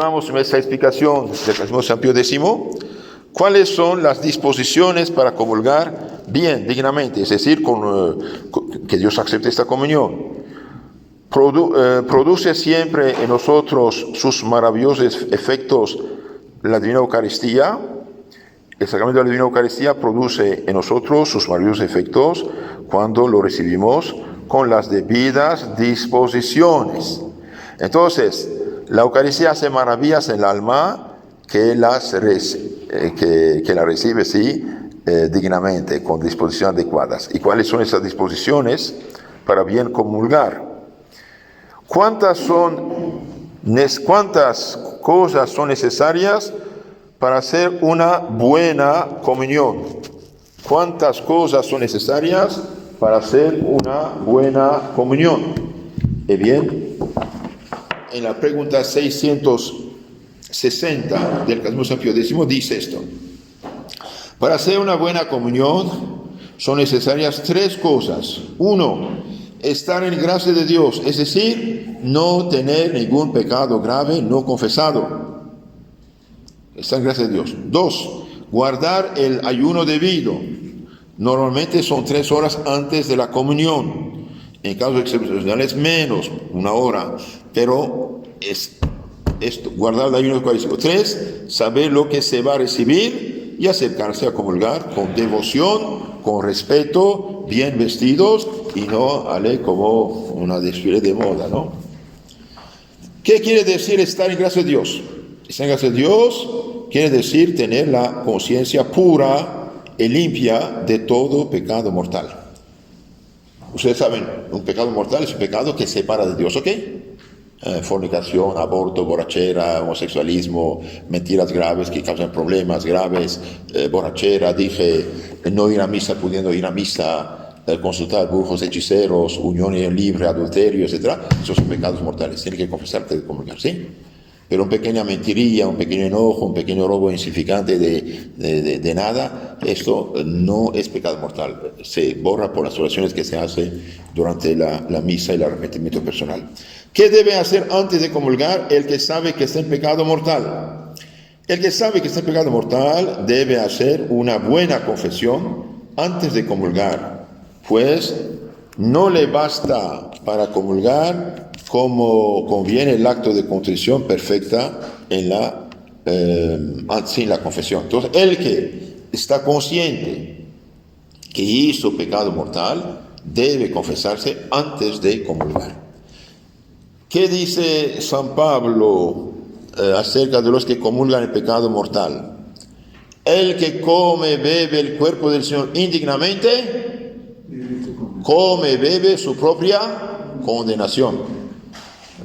mencionamos en esta explicación del Catecismo de San Pío X, cuáles son las disposiciones para comulgar bien, dignamente, es decir, que Dios acepte esta comunión. Produce siempre en nosotros sus maravillosos efectos la Divina Eucaristía. El sacramento de la Divina Eucaristía produce en nosotros sus maravillosos efectos cuando lo recibimos con las debidas disposiciones. Entonces, la Eucaristía hace maravillas en el alma que la recibe, sí, dignamente, con disposiciones adecuadas. ¿Y cuáles son esas disposiciones para bien comulgar? ¿Cuántas cosas son necesarias para hacer una buena comunión? ¿Cuántas cosas son necesarias para hacer una buena comunión? Bien, en la pregunta 660 del Catecismo de San Pío X dice esto: para hacer una buena comunión son necesarias 3 cosas. 1, estar en gracia de Dios, es decir, no tener ningún pecado grave no confesado. Estar en gracia de Dios. 2, guardar el ayuno debido. Normalmente son 3 horas antes de la comunión. En casos excepcionales menos, 1 hora. Pero es esto, guardar el ayuno eucarístico. 3, saber lo que se va a recibir y acercarse a comulgar con devoción, con respeto, bien vestidos y no como una desfile de moda, ¿no? ¿Qué quiere decir estar en gracia de Dios? Estar en gracia de Dios quiere decir tener la conciencia pura y limpia de todo pecado mortal. Ustedes saben, un pecado mortal es un pecado que separa de Dios, ¿ok? Fornicación, aborto, borrachera, homosexualismo, mentiras graves que causan problemas graves, borrachera, no ir a misa pudiendo ir a misa, consultar brujos, hechiceros, unión libre, adulterio, etc. Esos son pecados mortales, tienes que confesarte de comulgar, ¿sí? Pero una pequeña mentirilla, un pequeño enojo, un pequeño robo insignificante de nada, esto no es pecado mortal. Se borra por las oraciones que se hacen durante la misa y el arrepentimiento personal. ¿Qué debe hacer antes de comulgar el que sabe que está en pecado mortal? El que sabe que está en pecado mortal debe hacer una buena confesión antes de comulgar, pues no le basta para comulgar como conviene el acto de contrición perfecta sin la confesión. Entonces, el que está consciente que hizo pecado mortal debe confesarse antes de comulgar. ¿Qué dice San Pablo acerca de los que comulgan el pecado mortal? El que come, bebe el cuerpo del Señor indignamente, come, bebe su propia condenación.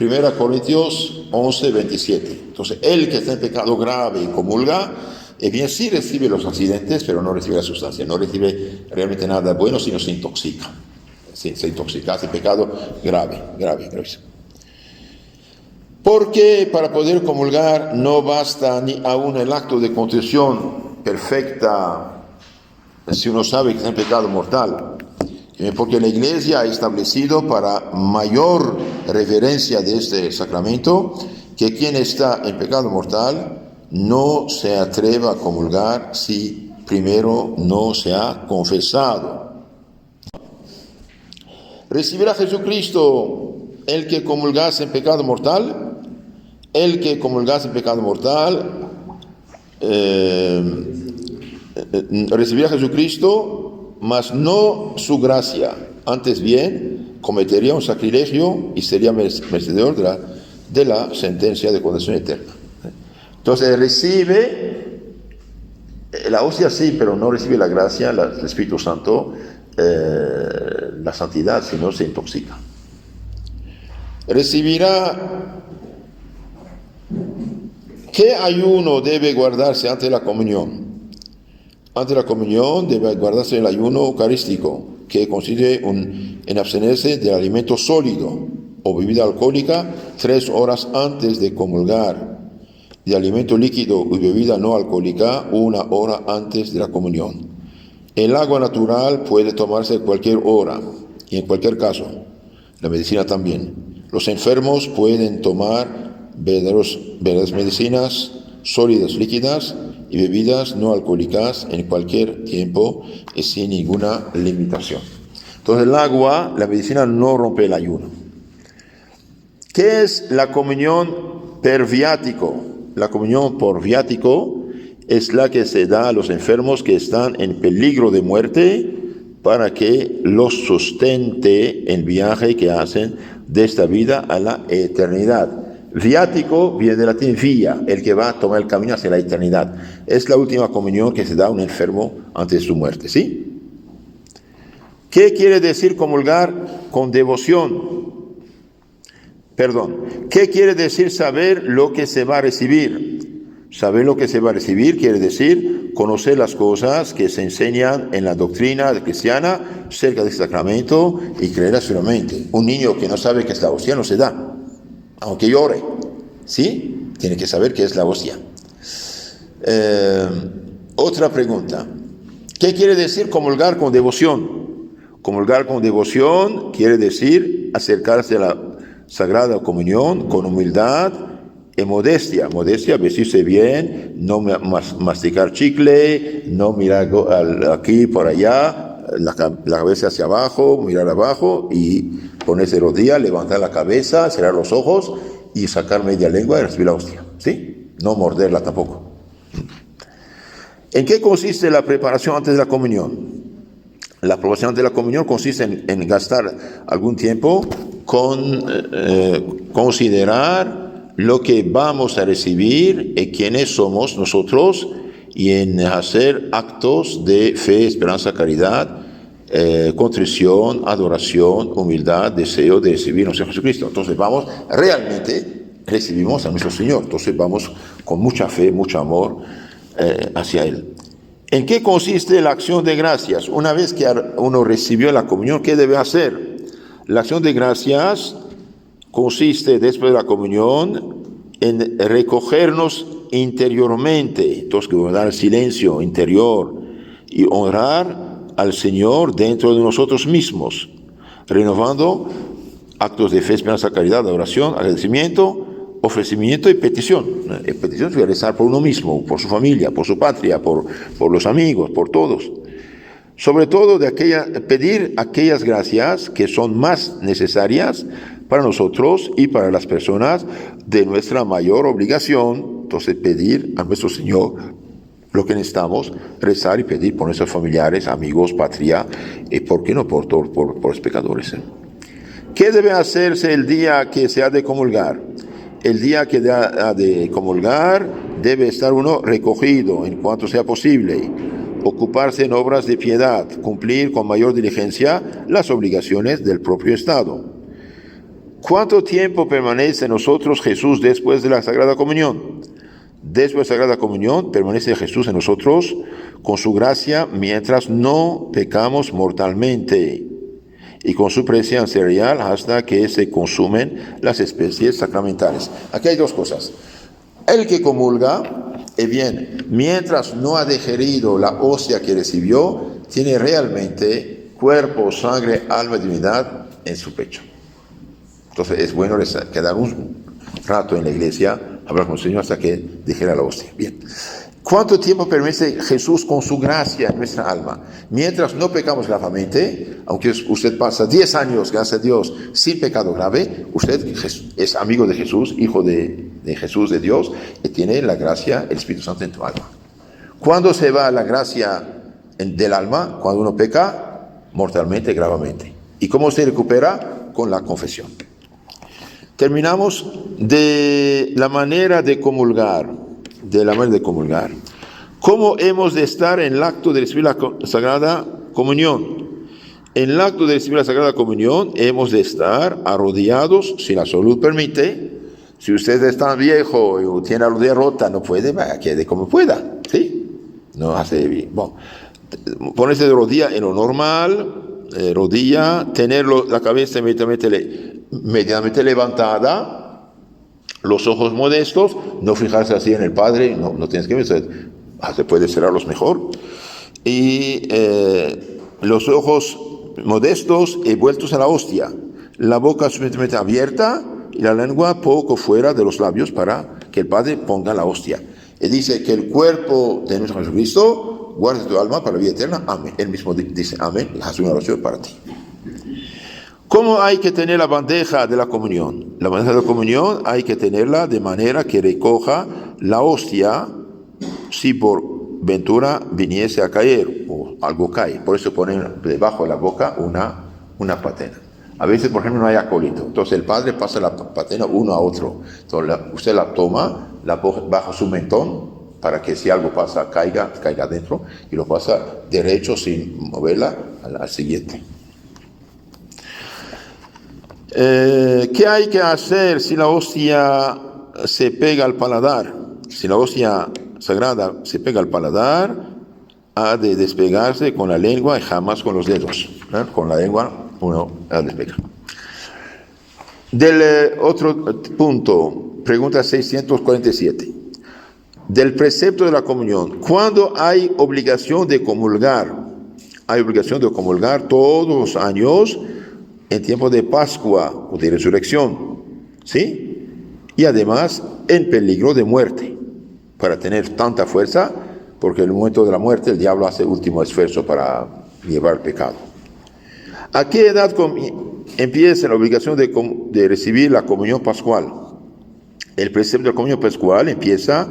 1 Corintios 11, 27. Entonces, el que está en pecado grave y comulga, bien sí recibe los accidentes, pero no recibe la sustancia, no recibe realmente nada bueno, sino se intoxica. Sí, se intoxica, hace pecado gravísimo. Porque para poder comulgar no basta ni aún el acto de contrición perfecta si uno sabe que está en pecado mortal. Porque la Iglesia ha establecido para mayor reverencia de este sacramento que quien está en pecado mortal no se atreva a comulgar si primero no se ha confesado. ¿Recibirá Jesucristo el que comulgase en pecado mortal? El que comulgase en pecado mortal recibirá Jesucristo, mas no su gracia, antes bien cometería un sacrilegio y sería merecedor de la sentencia de condenación eterna. Entonces recibe la hostia sí, pero no recibe la gracia, el Espíritu Santo, la santidad, sino se intoxica. Recibirá. ¿Qué ayuno debe guardarse ante la comunión? Ante la comunión debe guardarse el ayuno eucarístico, que consiste en abstenerse del alimento sólido o bebida alcohólica 3 horas antes de comulgar, de alimento líquido y bebida no alcohólica 1 hora antes de la comunión. El agua natural puede tomarse a cualquier hora y en cualquier caso, la medicina también. Los enfermos pueden tomar verdaderas medicinas, sólidas, líquidas y bebidas no alcohólicas en cualquier tiempo y sin ninguna limitación. Entonces el agua, la medicina no rompe el ayuno. ¿Qué es la comunión per viático? La comunión por viático es la que se da a los enfermos que están en peligro de muerte para que los sustente el viaje que hacen de esta vida a la eternidad. Viático viene del latín via, el que va a tomar el camino hacia la eternidad. Es la última comunión que se da a un enfermo antes de su muerte, ¿sí? ¿Qué quiere decir comulgar con devoción? ¿Qué quiere decir saber lo que se va a recibir? Saber lo que se va a recibir quiere decir conocer las cosas que se enseñan en la doctrina cristiana cerca del sacramento y creer firmemente. Un niño que no sabe qué es la hostia no se da, aunque llore, ¿sí? Tiene que saber qué es la hostia. Otra pregunta. ¿Qué quiere decir comulgar con devoción? Comulgar con devoción quiere decir acercarse a la Sagrada Comunión con humildad y modestia. Modestia, vestirse bien, no masticar chicle, no mirar aquí por allá, la cabeza hacia abajo, mirar abajo y ponerse rodilla, levantar la cabeza, cerrar los ojos y sacar media lengua y recibir la hostia, ¿sí? No morderla tampoco. ¿En qué consiste la preparación antes de la comunión? La preparación antes de la comunión consiste en gastar algún tiempo con considerar lo que vamos a recibir y quiénes somos nosotros y en hacer actos de fe, esperanza, caridad, contrición, adoración, humildad, deseo de recibir a nuestro Jesucristo. Entonces realmente recibimos a nuestro Señor. Entonces vamos con mucha fe, mucho amor hacia Él. ¿En qué consiste la acción de gracias? Una vez que uno recibió la comunión, ¿qué debe hacer? La acción de gracias consiste, después de la comunión, en recogernos interiormente. Entonces, que guardar el silencio interior y honrar al Señor dentro de nosotros mismos, renovando actos de fe, esperanza, caridad, adoración, agradecimiento, ofrecimiento y petición. Petición es realizar por uno mismo, por su familia, por su patria, por los amigos, por todos. Sobre todo pedir aquellas gracias que son más necesarias para nosotros y para las personas de nuestra mayor obligación. Entonces pedir a nuestro Señor lo que necesitamos, rezar y pedir por nuestros familiares, amigos, patria, y por qué no por los pecadores. ¿Qué debe hacerse el día que se ha de comulgar? El día que ha de comulgar debe estar uno recogido en cuanto sea posible, ocuparse en obras de piedad, cumplir con mayor diligencia las obligaciones del propio Estado. ¿Cuánto tiempo permanece en nosotros Jesús después de la Sagrada Comunión? Después de la Sagrada Comunión permanece Jesús en nosotros con su gracia mientras no pecamos mortalmente y con su presencia real hasta que se consumen las especies sacramentales. Aquí hay dos cosas. El que comulga, mientras no ha digerido la hostia que recibió, tiene realmente cuerpo, sangre, alma y divinidad en su pecho. Entonces es bueno quedar un rato en la iglesia, hablar con el Señor hasta que digiera la hostia. Bien. ¿Cuánto tiempo permanece Jesús con su gracia en nuestra alma? Mientras no pecamos gravemente, aunque usted pasa 10 años, gracias a Dios, sin pecado grave, usted es amigo de Jesús, hijo de Jesús, de Dios, y tiene la gracia, el Espíritu Santo en tu alma. ¿Cuándo se va la gracia del alma? Cuando uno peca mortalmente, gravemente. ¿Y cómo se recupera? Con la confesión. Terminamos de la manera de comulgar. ¿Cómo hemos de estar en el acto de recibir la Sagrada Comunión? En el acto de recibir la Sagrada Comunión hemos de estar arrodillados, si la salud permite. Si usted es tan viejo y tiene la rodilla rota, no puede, quede como pueda, ¿sí? No hace bien. Bueno, ponerse de rodilla en lo normal, rodilla, tener la cabeza medianamente levantada, los ojos modestos, no fijarse así en el Padre, no tienes que ver, se puede cerrarlos mejor, y los ojos modestos y vueltos a la hostia, la boca suficientemente abierta y la lengua poco fuera de los labios para que el Padre ponga la hostia. Y dice que el cuerpo de nuestro Jesucristo guarde tu alma para la vida eterna. Amén. Él mismo dice amén y hace una oración para ti. ¿Cómo hay que tener la bandeja de la comunión? La bandeja de la comunión hay que tenerla de manera que recoja la hostia si por ventura viniese a caer o algo cae. Por eso ponen debajo de la boca una patena. A veces, por ejemplo, no hay acólito. Entonces el Padre pasa la patena uno a otro. Entonces usted la toma, la baja su mentón para que si algo pasa caiga dentro y lo pasa derecho sin moverla al siguiente. ¿Qué hay que hacer si la hostia se pega al paladar? Si la hostia sagrada se pega al paladar, ha de despegarse con la lengua y jamás con los dedos. Con la lengua uno ha de despegar. Del otro punto, pregunta 647. Del precepto de la comunión, ¿cuándo hay obligación de comulgar? Hay obligación de comulgar todos los años en tiempo de Pascua o de resurrección, ¿sí? Y además en peligro de muerte, para tener tanta fuerza, porque en el momento de la muerte el diablo hace último esfuerzo para llevar el pecado. ¿A qué edad empieza la obligación de recibir la comunión pascual? El precepto de la comunión pascual empieza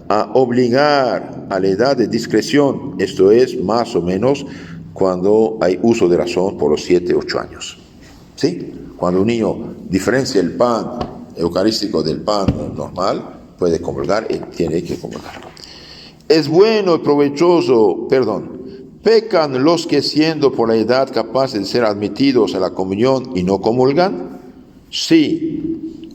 a obligar a la edad de discreción, esto es más o menos cuando hay uso de razón por los 7, 8 años. ¿Sí? Cuando un niño diferencia el pan eucarístico del pan normal, puede comulgar y tiene que comulgar. Es bueno y provechoso, ¿pecan los que siendo por la edad capaces de ser admitidos a la comunión y no comulgan? Sí,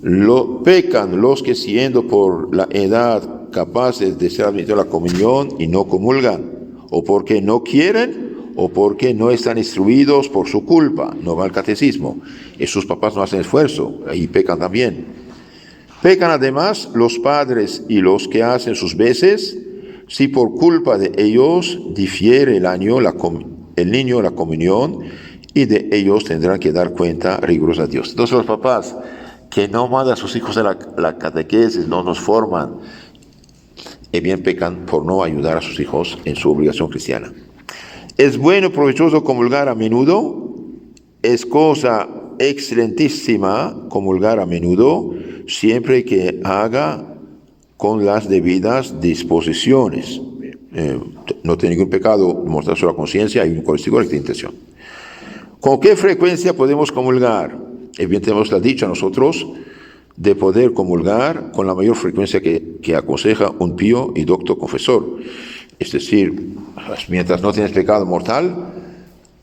pecan los que siendo por la edad capaces de ser admitidos a la comunión y no comulgan, o porque no quieren, o porque no están instruidos por su culpa, no va al catecismo, y sus papás no hacen esfuerzo, ahí pecan también. Pecan además los padres y los que hacen sus veces, si por culpa de ellos difiere el niño la comunión, y de ellos tendrán que dar cuenta rigurosa a Dios. Entonces los papás que no mandan a sus hijos a la catequesis, no nos forman, bien pecan por no ayudar a sus hijos en su obligación cristiana. Es bueno y provechoso comulgar a menudo, es cosa excelentísima comulgar a menudo, siempre que haga con las debidas disposiciones. No tiene ningún pecado mostrar sobre la conciencia, hay un correctivo de intención. ¿Con qué frecuencia podemos comulgar? Bien, tenemos la dicha nosotros de poder comulgar con la mayor frecuencia que aconseja un pío y docto confesor. Es decir, mientras no tienes pecado mortal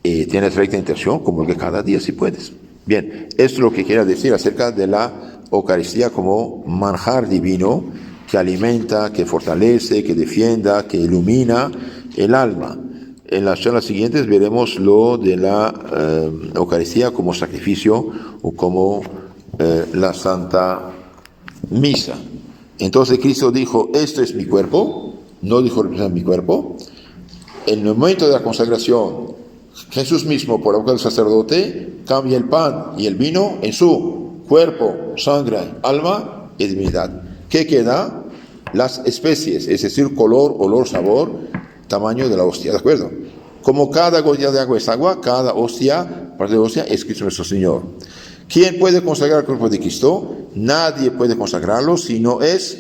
y tienes recta intención, comulgue cada día si puedes. Bien, esto es lo que quiero decir acerca de la Eucaristía como manjar divino que alimenta, que fortalece, que defienda, que ilumina el alma. En las charlas siguientes veremos lo de la Eucaristía como sacrificio o como la Santa Misa. Entonces Cristo dijo, esto es mi cuerpo. No dijo representar mi cuerpo. En el momento de la consagración, Jesús mismo, por la boca del sacerdote, cambia el pan y el vino en su cuerpo, sangre, alma y divinidad. ¿Qué queda? Las especies, es decir, color, olor, sabor, tamaño de la hostia, ¿de acuerdo? Como cada gotita de agua es agua, cada hostia, parte de la hostia, es Cristo nuestro Señor. ¿Quién puede consagrar el cuerpo de Cristo? Nadie puede consagrarlo si no es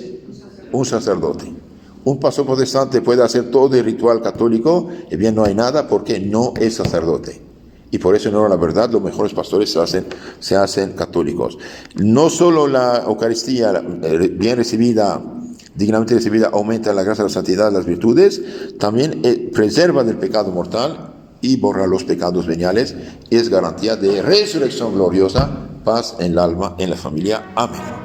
un sacerdote. Un pastor protestante puede hacer todo el ritual católico, y bien no hay nada porque no es sacerdote. Y por eso, no, la verdad, los mejores pastores se hacen católicos. No solo la Eucaristía bien recibida, dignamente recibida, aumenta la gracia, la santidad, las virtudes, también preserva del pecado mortal y borra los pecados veniales, y es garantía de resurrección gloriosa, paz en el alma, en la familia. Amén.